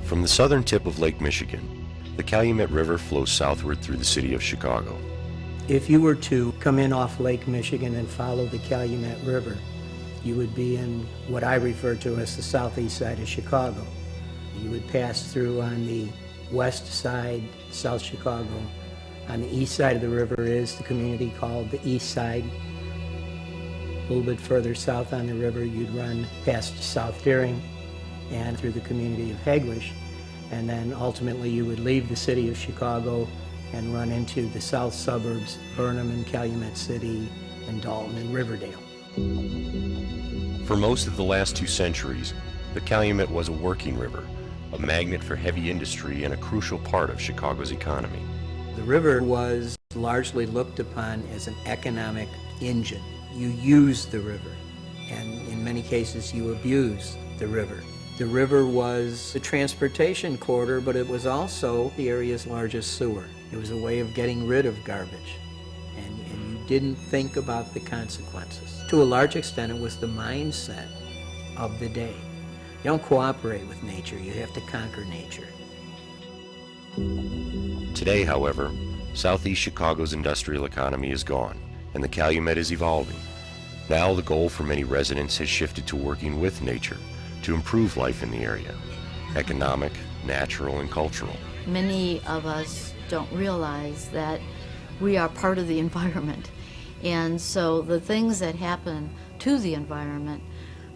From the southern tip of Lake Michigan, the Calumet River flows southward through the city of Chicago. If you were to come in off Lake Michigan and follow the Calumet River, you would be in what I refer to as the southeast side of Chicago. You would pass through on the west side, South Chicago. On the east side of the river is the community called the East Side. A little bit further south on the river, you'd run past South Deering and through the community of Hegewisch, and then ultimately you would leave the city of Chicago and run into the south suburbs, Burnham and Calumet City and Dalton and Riverdale. For most of the last 2 centuries, the Calumet was a working river, a magnet for heavy industry and a crucial part of Chicago's economy. The river was largely looked upon as an economic engine. You use the river, and in many cases you abuse the river. The river was a transportation corridor, but it was also the area's largest sewer. It was a way of getting rid of garbage, and you didn't think about the consequences. To a large extent, it was the mindset of the day. You don't cooperate with nature, you have to conquer nature. Today, however, southeast Chicago's industrial economy is gone, and the Calumet is evolving. Now the goal for many residents has shifted to working with nature to improve life in the area, economic, natural, and cultural. Many of us don't realize that we are part of the environment, and so the things that happen to the environment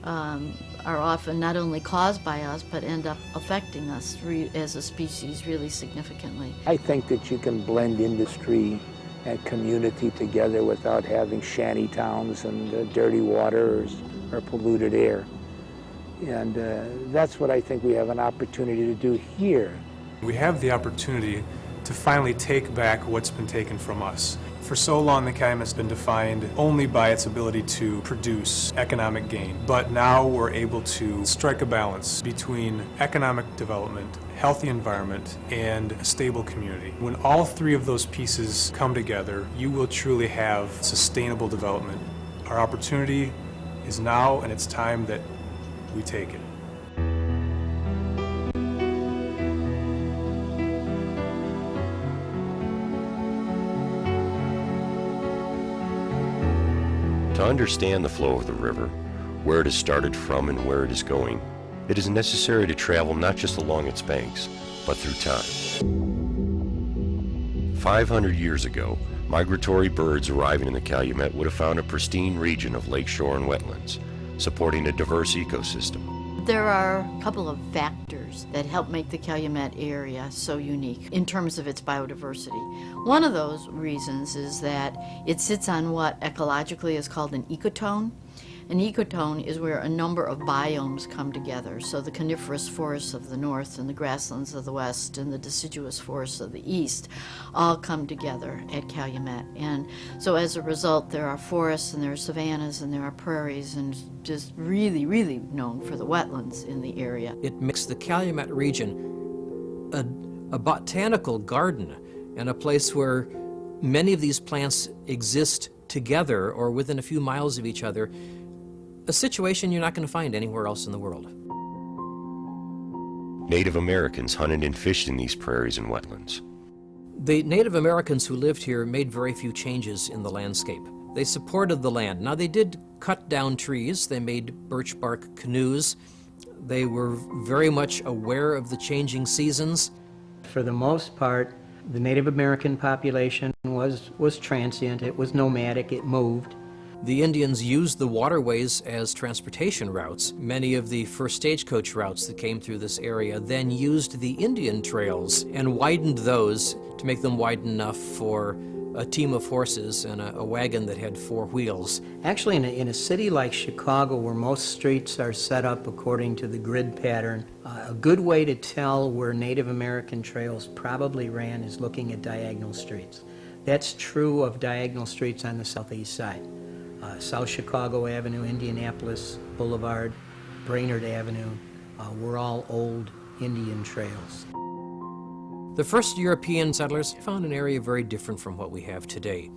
are often not only caused by us, but end up affecting us as a species really significantly. I think that you can blend industry and community together without having shanty towns and dirty water or polluted air. And that's what I think we have an opportunity to do here. We have the opportunity to finally take back what's been taken from us. For so long, the Calumet's been defined only by its ability to produce economic gain. But now we're able to strike a balance between economic development, healthy environment, and a stable community. When all 3 of those pieces come together, you will truly have sustainable development. Our opportunity is now, and it's time that we take it. To understand the flow of the river, where it has started from and where it is going, it is necessary to travel not just along its banks, but through time. 500 years ago, migratory birds arriving in the Calumet would have found a pristine region of lakeshore and wetlands, supporting a diverse ecosystem. There are a couple of factors that help make the Calumet area so unique in terms of its biodiversity. One of those reasons is that it sits on what ecologically is called an ecotone. An ecotone is where a number of biomes come together. So the coniferous forests of the north and the grasslands of the west and the deciduous forests of the east all come together at Calumet. And so as a result, there are forests and there are savannas and there are prairies, and just really, really known for the wetlands in the area. It makes the Calumet region a botanical garden and a place where many of these plants exist together or within a few miles of each other, a situation you're not going to find anywhere else in the world. Native Americans hunted and fished in these prairies and wetlands. The Native Americans who lived here made very few changes in the landscape. They supported the land. Now, they did cut down trees. They made birch bark canoes. They were very much aware of the changing seasons. For the most part, the Native American population was transient. It was nomadic. It moved. The Indians used the waterways as transportation routes. Many of the first stagecoach routes that came through this area then used the Indian trails and widened those to make them wide enough for a team of horses and a wagon that had 4 wheels. Actually, in a city like Chicago, where most streets are set up according to the grid pattern, a good way to tell where Native American trails probably ran is looking at diagonal streets. That's true of diagonal streets on the southeast side. South Chicago Avenue, Indianapolis Boulevard, Brainerd Avenue were all old Indian trails. The first European settlers found an area very different from what we have today.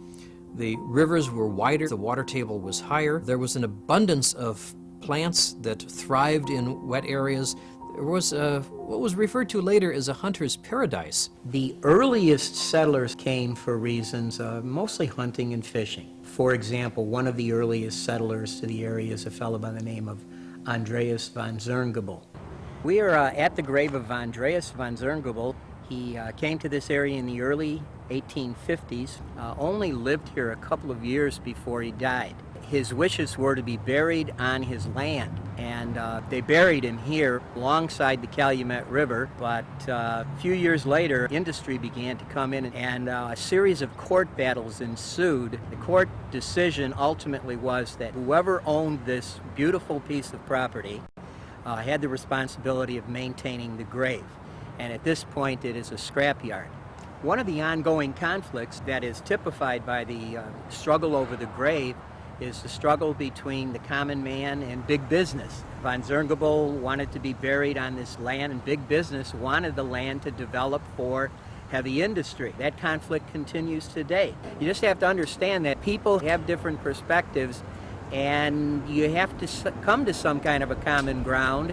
The rivers were wider, the water table was higher, there was an abundance of plants that thrived in wet areas. There was what was referred to later as a hunter's paradise. The earliest settlers came for reasons mostly hunting and fishing. For example, one of the earliest settlers to the area is a fellow by the name of Andreas von Zerngebel. We are at the grave of Andreas von Zerngebel. He came to this area in the early 1850s, only lived here a couple of years before he died. His wishes were to be buried on his land, and they buried him here alongside the Calumet River, but a few years later, industry began to come in, and a series of court battles ensued. The court decision ultimately was that whoever owned this beautiful piece of property had the responsibility of maintaining the grave, and at this point it is a scrapyard. One of the ongoing conflicts that is typified by the struggle over the grave is the struggle between the common man and big business. Von Zerngebel wanted to be buried on this land, and big business wanted the land to develop for heavy industry. That conflict continues today. You just have to understand that people have different perspectives, and you have to come to some kind of a common ground,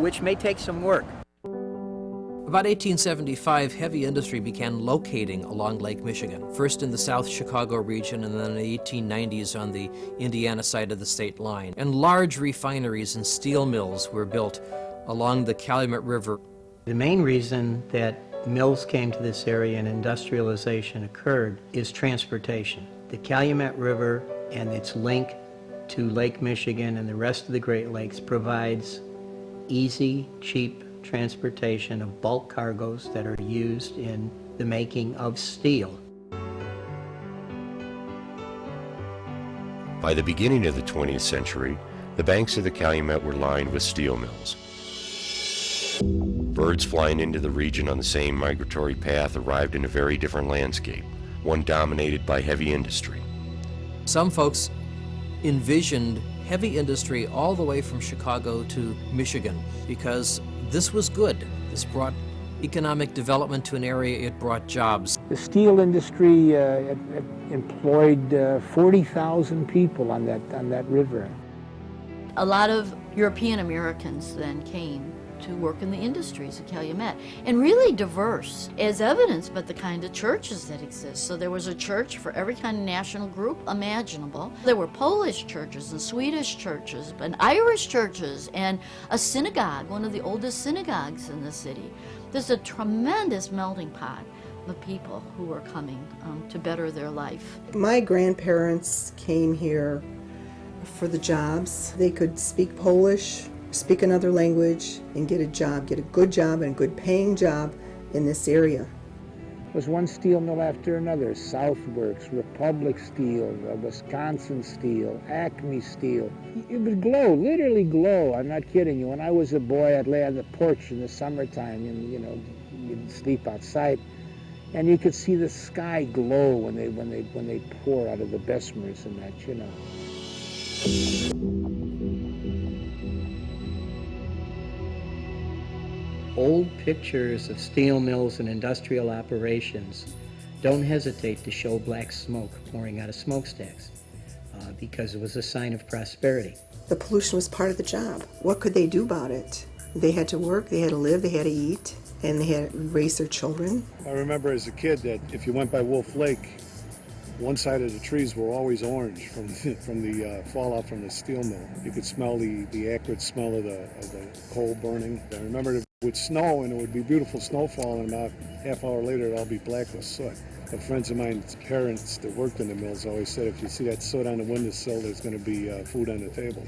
which may take some work. About 1875, heavy industry began locating along Lake Michigan, first in the South Chicago region and then in the 1890s on the Indiana side of the state line. And large refineries and steel mills were built along the Calumet River. The main reason that mills came to this area and industrialization occurred is transportation. The Calumet River and its link to Lake Michigan and the rest of the Great Lakes provides easy, cheap transportation of bulk cargoes that are used in the making of steel. By the beginning of the 20th century, the banks of the Calumet were lined with steel mills. Birds flying into the region on the same migratory path arrived in a very different landscape, one dominated by heavy industry. Some folks envisioned heavy industry all the way from Chicago to Michigan because this was good. This brought economic development to an area, it brought jobs. The steel industry employed 40,000 people on that river. A lot of European Americans then came to work in the industries of Calumet, and really diverse, as evidenced by the kind of churches that exist. So there was a church for every kind of national group imaginable. There were Polish churches and Swedish churches, and Irish churches, and a synagogue, one of the oldest synagogues in the city. There's a tremendous melting pot of people who were coming to better their life. My grandparents came here for the jobs. They could speak Polish, speak another language, and get a job, get a good job and a good paying job in this area. There was one steel mill after another: Southworks, Republic Steel, Wisconsin Steel, Acme Steel. It would glow, literally glow. I'm not kidding you. When I was a boy, I'd lay on the porch in the summertime and, you'd sleep outside, and you could see the sky glow when they pour out of the Bessemers and that, Old pictures of steel mills and industrial operations don't hesitate to show black smoke pouring out of smokestacks because it was a sign of prosperity. The pollution was part of the job. What could they do about it? They had to work, they had to live, they had to eat, and they had to raise their children. I remember as a kid that if you went by Wolf Lake, one side of the trees were always orange from the fallout from the steel mill. You could smell the acrid smell of the coal burning. I remember it would snow and it would be beautiful snowfall, and about half hour later it'd all be black with soot. But friends of mine's parents that worked in the mills always said if you see that soot on the windowsill, there's going to be food on the table.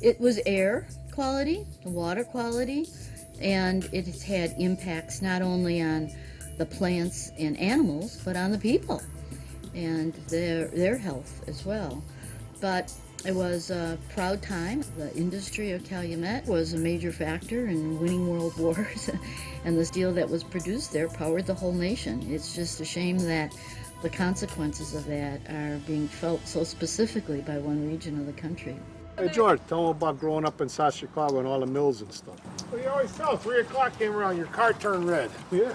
It was air quality, water quality, and it has had impacts not only on the plants and animals, but on the people and their health as well. But it was a proud time. The industry of Calumet was a major factor in winning world wars, and the steel that was produced there powered the whole nation. It's just a shame that the consequences of that are being felt so specifically by one region of the country. Hey George, tell them about growing up in South Chicago and all the mills and stuff. Well, you always tell 3 o'clock came around, your car turned red. Yeah.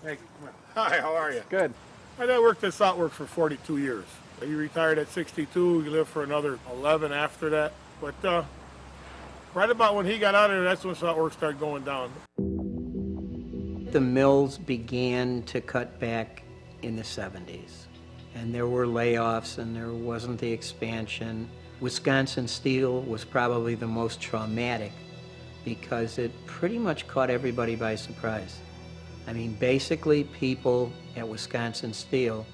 Thank you. Come on. Hi, how are you? Good. I worked at Saltworks for 42 years. You retired at 62, you lived for another 11 after that. But Right about when he got out of there, that's when salt work started going down. The mills began to cut back in the 70s, and there were layoffs and there wasn't the expansion. Wisconsin Steel was probably the most traumatic because it pretty much caught everybody by surprise. I mean, basically people at Wisconsin Steel,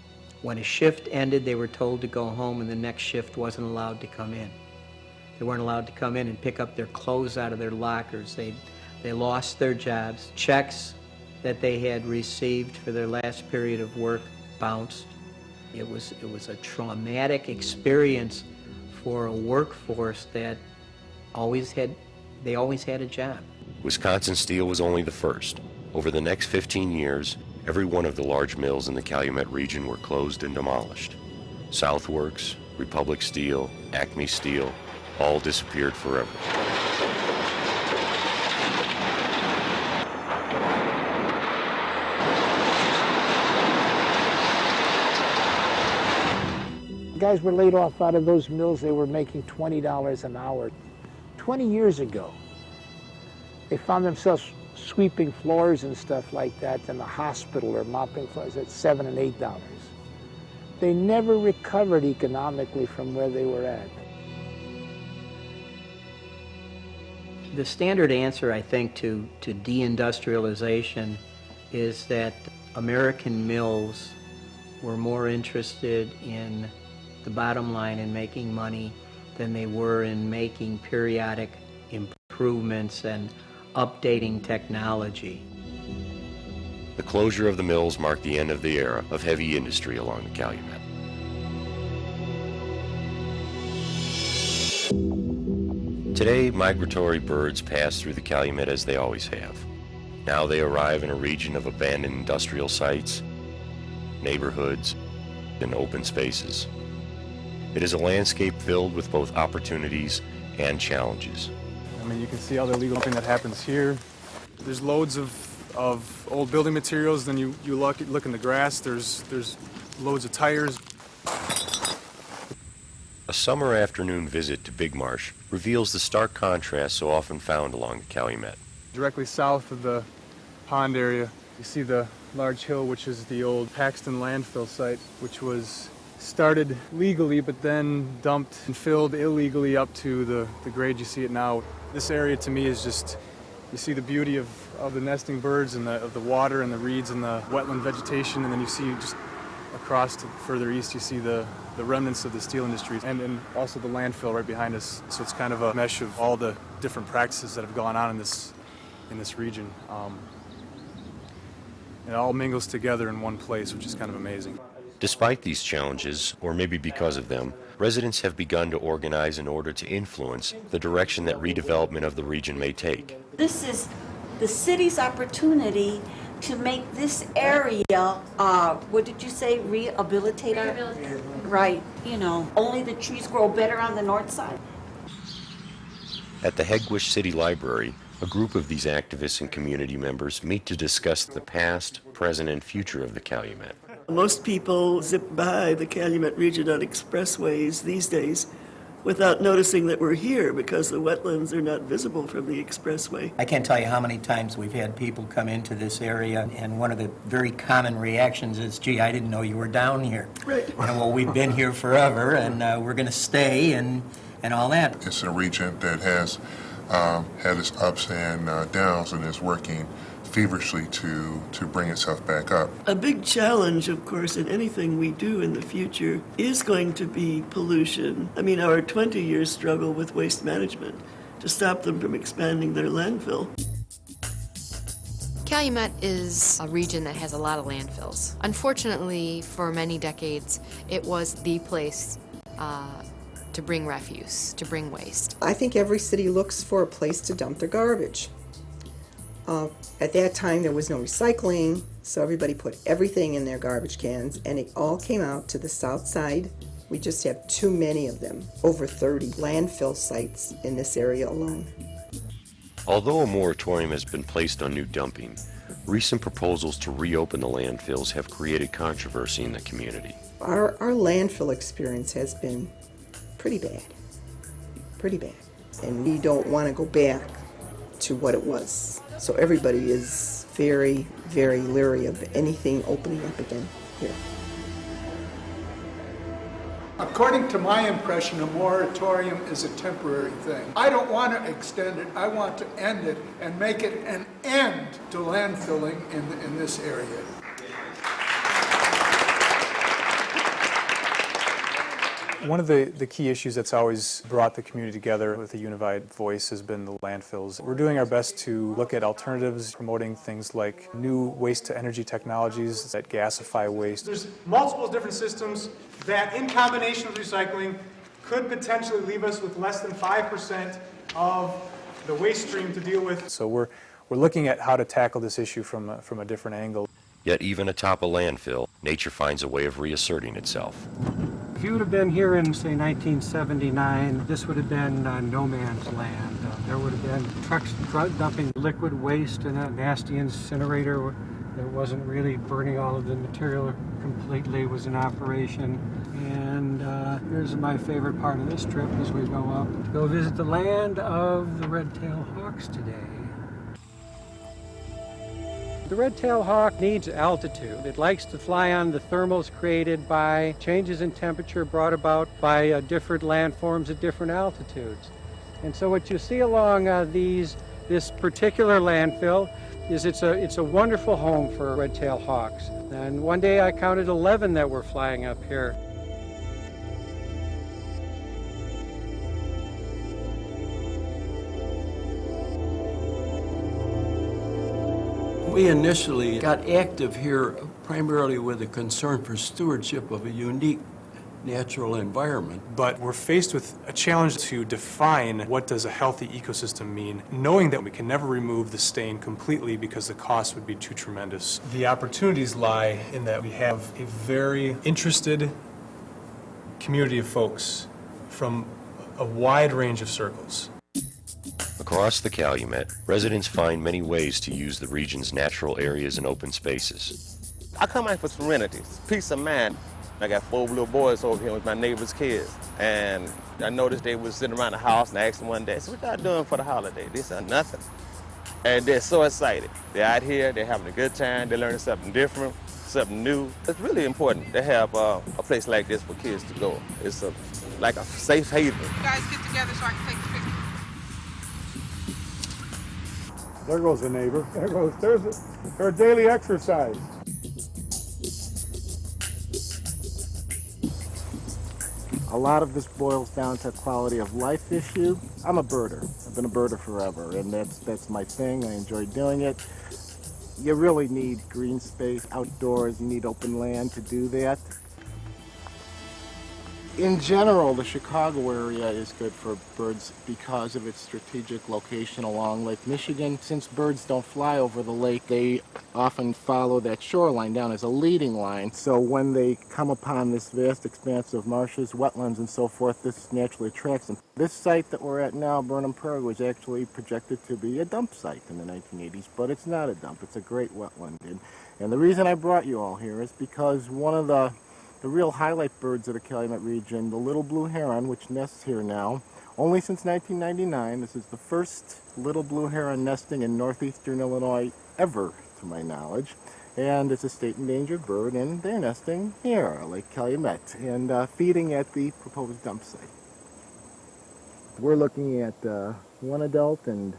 when a shift ended, they were told to go home and the next shift wasn't allowed to come in. They weren't allowed to come in and pick up their clothes out of their lockers. They lost their jobs. Checks that they had received for their last period of work bounced. It was a traumatic experience for a workforce that always had a job. Wisconsin Steel was only the first. Over the next 15 years, every one of the large mills in the Calumet region were closed and demolished. Southworks, Republic Steel, Acme Steel, all disappeared forever. Guys were laid off out of those mills. They were making $20 an hour. 20 years ago, they found themselves sweeping floors and stuff like that in the hospital or mopping floors at $7 and $8. They never recovered economically from where they were at. The standard answer, I think, to deindustrialization is that American mills were more interested in the bottom line in making money than they were in making periodic improvements and updating technology. The closure of the mills marked the end of the era of heavy industry along the Calumet. Today, migratory birds pass through the Calumet as they always have. Now they arrive in a region of abandoned industrial sites, neighborhoods, and open spaces. It is a landscape filled with both opportunities and challenges. I mean, you can see all the illegal dumping that happens here. There's loads of old building materials. Then you look in the grass, there's loads of tires. A summer afternoon visit to Big Marsh reveals the stark contrast so often found along the Calumet. Directly south of the pond area, you see the large hill, which is the old Paxton landfill site, which was started legally but then dumped and filled illegally up to the grade you see it now. This area to me is just, you see the beauty of the nesting birds and of the water and the reeds and the wetland vegetation, and then you see just across to further east you see the remnants of the steel industry and also the landfill right behind us. So it's kind of a mesh of all the different practices that have gone on in this region. It all mingles together in one place, which is kind of amazing. Despite these challenges, or maybe because of them, residents have begun to organize in order to influence the direction that redevelopment of the region may take. This is the city's opportunity to make this area, what did you say, rehabilitate? Right, only the trees grow better on the north side. At the Hegewisch City Library, a group of these activists and community members meet to discuss the past, present, and future of the Calumet. Most people zip by the Calumet region on expressways these days without noticing that we're here because the wetlands are not visible from the expressway. I can't tell you how many times we've had people come into this area, and one of the very common reactions is, gee, I didn't know you were down here. Right. And well, we've been here forever, and we're going to stay, and all that. It's a region that has had its ups and downs and is working feverishly to bring itself back up. A big challenge, of course, in anything we do in the future is going to be pollution. I mean, our 20-year struggle with waste management to stop them from expanding their landfill. Calumet is a region that has a lot of landfills. Unfortunately, for many decades, it was the place to bring refuse, to bring waste. I think every city looks for a place to dump their garbage. At that time, there was no recycling, so everybody put everything in their garbage cans, and it all came out to the south side. We just have too many of them, over 30 landfill sites in this area alone. Although a moratorium has been placed on new dumping, recent proposals to reopen the landfills have created controversy in the community. Our landfill experience has been pretty bad, and we don't want to go back to what it was. So everybody is very, very leery of anything opening up again here. According to my impression, a moratorium is a temporary thing. I don't want to extend it. I want to end it and make it an end to landfilling in this area. One of the key issues that's always brought the community together with a unified voice has been the landfills. We're doing our best to look at alternatives, promoting things like new waste-to-energy technologies that gasify waste. There's multiple different systems that, in combination with recycling, could potentially leave us with less than 5% of the waste stream to deal with. So we're looking at how to tackle this issue from a different angle. Yet even atop a landfill, nature finds a way of reasserting itself. If you would have been here in, say, 1979, this would have been no man's land. There would have been trucks dumping liquid waste in a nasty incinerator that wasn't really burning all of the material completely, was in operation. And here's my favorite part of this trip as we go up to go visit the land of the red-tailed hawks today. The red-tailed hawk needs altitude. It likes to fly on the thermals created by changes in temperature brought about by different landforms at different altitudes. And so what you see along this particular landfill is it's a wonderful home for red-tailed hawks. And one day I counted 11 that were flying up here. We initially got active here primarily with a concern for stewardship of a unique natural environment. But we're faced with a challenge to define what does a healthy ecosystem mean, knowing that we can never remove the stain completely because the cost would be too tremendous. The opportunities lie in that we have a very interested community of folks from a wide range of circles. Across the Calumet, residents find many ways to use the region's natural areas and open spaces. I come out for serenity, peace of mind. I got 4 little boys over here with my neighbor's kids, and I noticed they was sitting around the house, and I asked them one day, so what y'all doing for the holiday? They said nothing. And they're so excited. They're out here, they're having a good time, they're learning something different, something new. It's really important to have a place like this for kids to go. It's like a safe haven. You guys get together so I can take a picture. There goes the neighbor. There's her daily exercise. A lot of this boils down to a quality of life issue. I'm a birder. I've been a birder forever, and that's my thing. I enjoy doing it. You really need green space outdoors. You need open land to do that. In general, the Chicago area is good for birds because of its strategic location along Lake Michigan. Since birds don't fly over the lake, they often follow that shoreline down as a leading line. So when they come upon this vast expanse of marshes, wetlands, and so forth, this naturally attracts them. This site that we're at now, Burnham Prairie, was actually projected to be a dump site in the 1980s, but it's not a dump. It's a great wetland. And the reason I brought you all here is because one of the real highlight birds of the Calumet region, the little blue heron, which nests here now, only since 1999. This is the first little blue heron nesting in northeastern Illinois ever, to my knowledge. And it's a state endangered bird, and they're nesting here, Lake Calumet, and feeding at the proposed dump site. We're looking at one adult and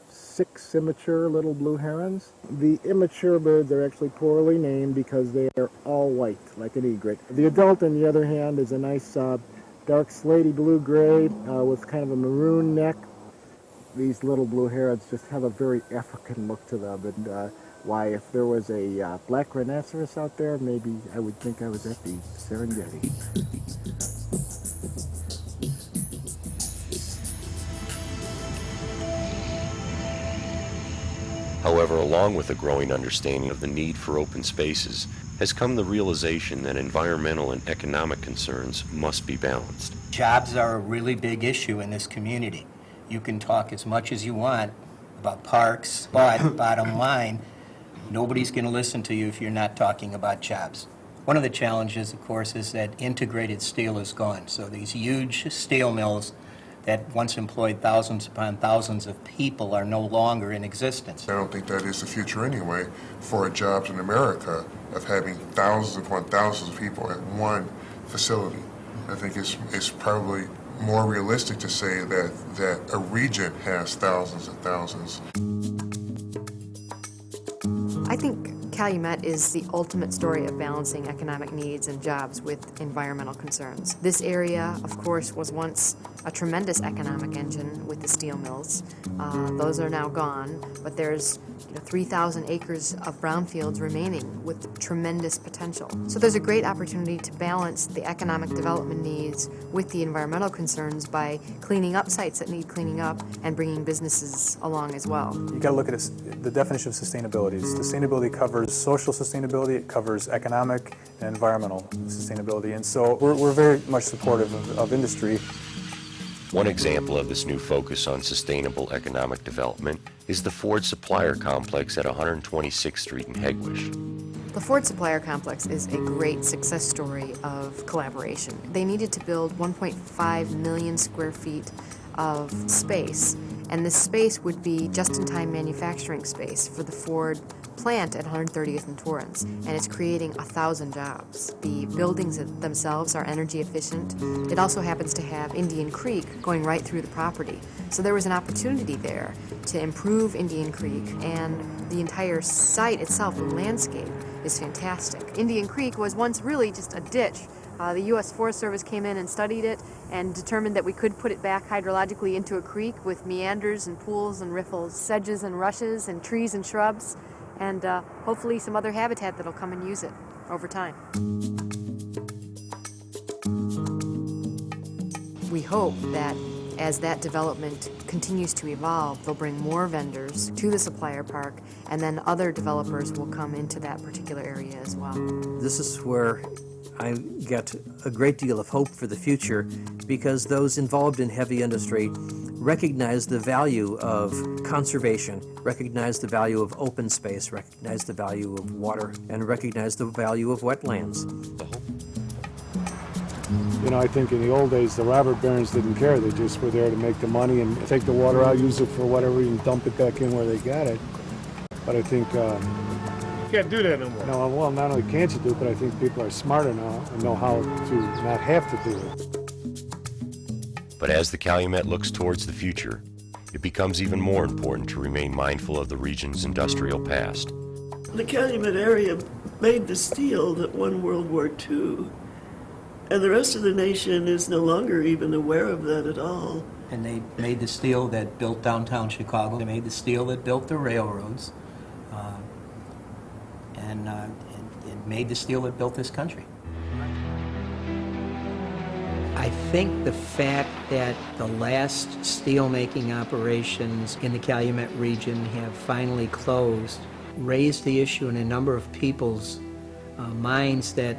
6 immature little blue herons. The immature birds are actually poorly named because they are all white, like an egret. The adult, on the other hand, is a nice dark slaty blue-gray with kind of a maroon neck. These little blue herons just have a very African look to them, and why, if there was a black rhinoceros out there, maybe I would think I was at the Serengeti. However, along with a growing understanding of the need for open spaces, has come the realization that environmental and economic concerns must be balanced. Jobs are a really big issue in this community. You can talk as much as you want about parks, but bottom line, nobody's going to listen to you if you're not talking about jobs. One of the challenges, of course, is that integrated steel is gone. So these huge steel mills that once employed thousands upon thousands of people are no longer in existence. I don't think that is the future anyway for jobs in America of having thousands upon thousands of people at one facility. I think it's probably more realistic to say that a region has thousands and thousands. I think Calumet is the ultimate story of balancing economic needs and jobs with environmental concerns. This area, of course, was once a tremendous economic engine with the steel mills. Those are now gone, but there's 3,000 acres of brownfields remaining with tremendous potential. So there's a great opportunity to balance the economic development needs with the environmental concerns by cleaning up sites that need cleaning up and bringing businesses along as well. You got to look at the definition of sustainability. Sustainability covers social sustainability, it covers economic and environmental sustainability, and so we're very much supportive of industry. One example of this new focus on sustainable economic development is the Ford Supplier Complex at 126th Street in Hegewisch. The Ford Supplier Complex is a great success story of collaboration. They needed to build 1.5 million square feet of space, and this space would be just-in-time manufacturing space for the Ford plant at 130th and Torrance, and it's creating 1,000 jobs. The buildings themselves are energy efficient. It also happens to have Indian Creek going right through the property. So there was an opportunity there to improve Indian Creek, and the entire site itself, the landscape, is fantastic. Indian Creek was once really just a ditch. The U.S. Forest Service came in and studied it and determined that we could put it back hydrologically into a creek with meanders and pools and riffles, sedges and rushes and trees and shrubs, and hopefully some other habitat that'll come and use it over time. We hope that as that development continues to evolve, they'll bring more vendors to the supplier park, and then other developers will come into that particular area as well. This is where I get a great deal of hope for the future, because those involved in heavy industry recognize the value of conservation, recognize the value of open space, recognize the value of water, and recognize the value of wetlands. I think in the old days, the robber barons didn't care. They just were there to make the money and take the water out, use it for whatever, and dump it back in where they got it. But I think can't do that no more. No, well, not only can't you do it, but I think people are smarter now and know how to not have to do it. But as the Calumet looks towards the future, it becomes even more important to remain mindful of the region's industrial past. The Calumet area made the steel that won World War II, and the rest of the nation is no longer even aware of that at all. And they made the steel that built downtown Chicago. They made the steel that built the railroads. And it made the steel that built this country. I think the fact that the last steelmaking operations in the Calumet region have finally closed raised the issue in a number of people's minds that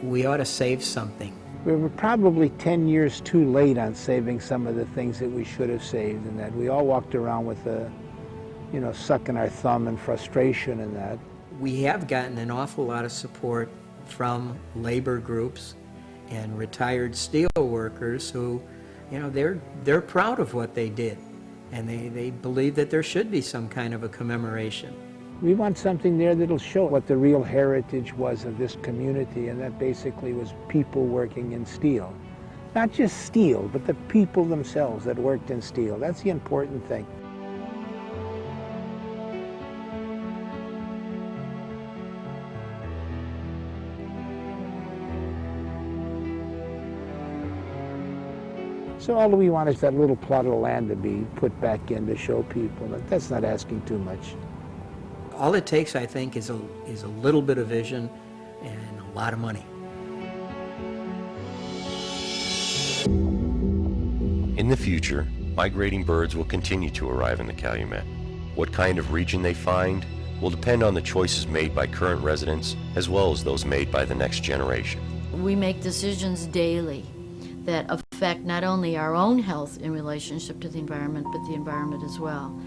we ought to save something. We were probably 10 years too late on saving some of the things that we should have saved, and that we all walked around with sucking our thumb and frustration and that. We have gotten an awful lot of support from labor groups and retired steel workers who, they're proud of what they did, and they believe that there should be some kind of a commemoration. We want something there that'll show what the real heritage was of this community, and that basically was people working in steel. Not just steel, but the people themselves that worked in steel. That's the important thing. So all we want is that little plot of land to be put back in to show people that that's not asking too much. All it takes, I think, is a little bit of vision and a lot of money. In the future, migrating birds will continue to arrive in the Calumet. What kind of region they find will depend on the choices made by current residents as well as those made by the next generation. We make decisions daily that affect not only our own health in relationship to the environment, but the environment as well.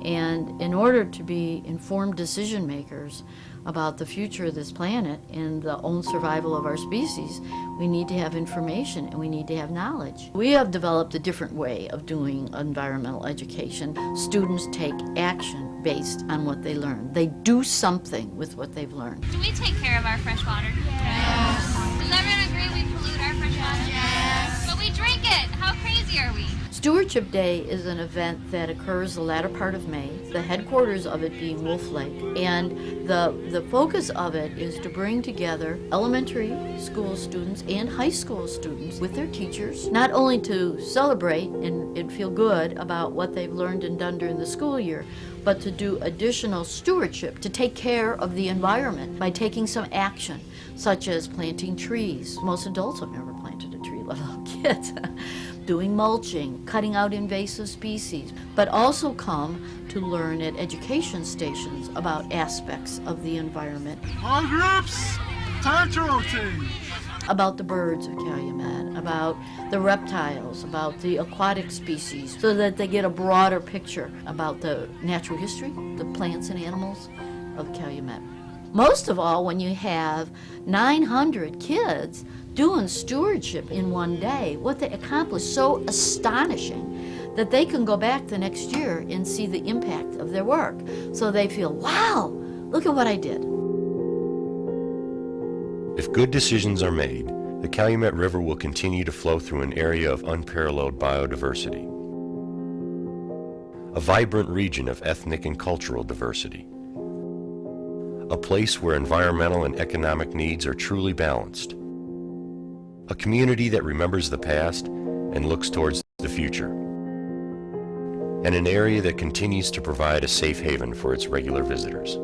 And in order to be informed decision makers, about the future of this planet and the own survival of our species, we need to have information and we need to have knowledge. We have developed a different way of doing environmental education. Students take action based on what they learn. They do something with what they've learned. Do we take care of our fresh water? Yes. Does everyone agree we pollute our fresh water? Yes. But we drink it. How crazy are we? Stewardship Day is an event that occurs the latter part of May, the headquarters of it being Wolf Lake. And the focus of it is to bring together elementary school students and high school students with their teachers, not only to celebrate and feel good about what they've learned and done during the school year, but to do additional stewardship, to take care of the environment by taking some action, such as planting trees. Most adults have never planted a tree, let alone kids. Doing mulching, cutting out invasive species, but also come to learn at education stations about aspects of the environment. All groups, time to rotate. About the birds of Calumet, about the reptiles, about the aquatic species, so that they get a broader picture about the natural history, the plants and animals of Calumet. Most of all, when you have 900 kids doing stewardship in one day, what they accomplish so astonishing that they can go back the next year and see the impact of their work. So they feel, wow, look at what I did. If good decisions are made, the Calumet River will continue to flow through an area of unparalleled biodiversity, a vibrant region of ethnic and cultural diversity, a place where environmental and economic needs are truly balanced, a community that remembers the past and looks towards the future, and an area that continues to provide a safe haven for its regular visitors.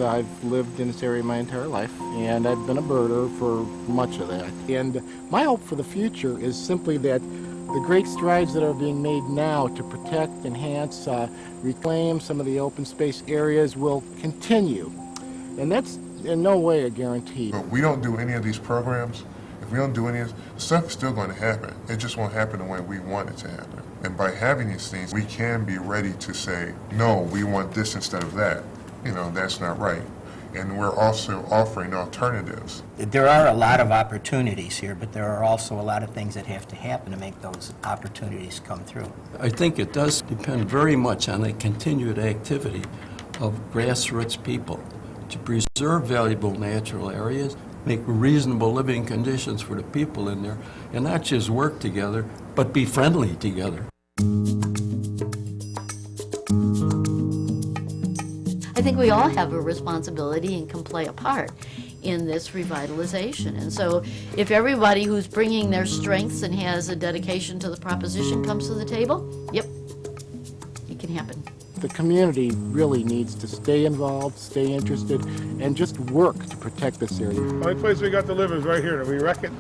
I've lived in this area my entire life, and I've been a birder for much of that. And my hope for the future is simply that the great strides that are being made now to protect, enhance, reclaim some of the open space areas will continue. And that's in no way a guarantee. But we don't do any of these programs. If we don't do any of this, stuff is still going to happen. It just won't happen the way we want it to happen. And by having these things, we can be ready to say, no, we want this instead of that. You know, that's not right. And we're also offering alternatives. There are a lot of opportunities here, but there are also a lot of things that have to happen to make those opportunities come through. I think it does depend very much on the continued activity of grassroots people to preserve valuable natural areas, make reasonable living conditions for the people in there, and not just work together, but be friendly together. I think we all have a responsibility and can play a part in this revitalization. And so if everybody who's bringing their strengths and has a dedication to the proposition comes to the table, yep, it can happen. The community really needs to stay involved, stay interested, and just work to protect this area. The only place we got to live is right here. If we wreck it,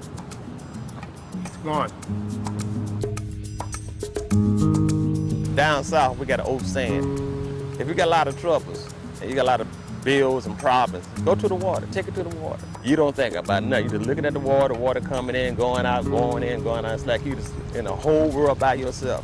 it's gone. Down south, we got an old saying. If you got a lot of troubles, and you got a lot of bills and problems, go to the water, take it to the water. You don't think about nothing. You're just looking at the water coming in, going out, going in, going out. It's like you just in a whole world by yourself.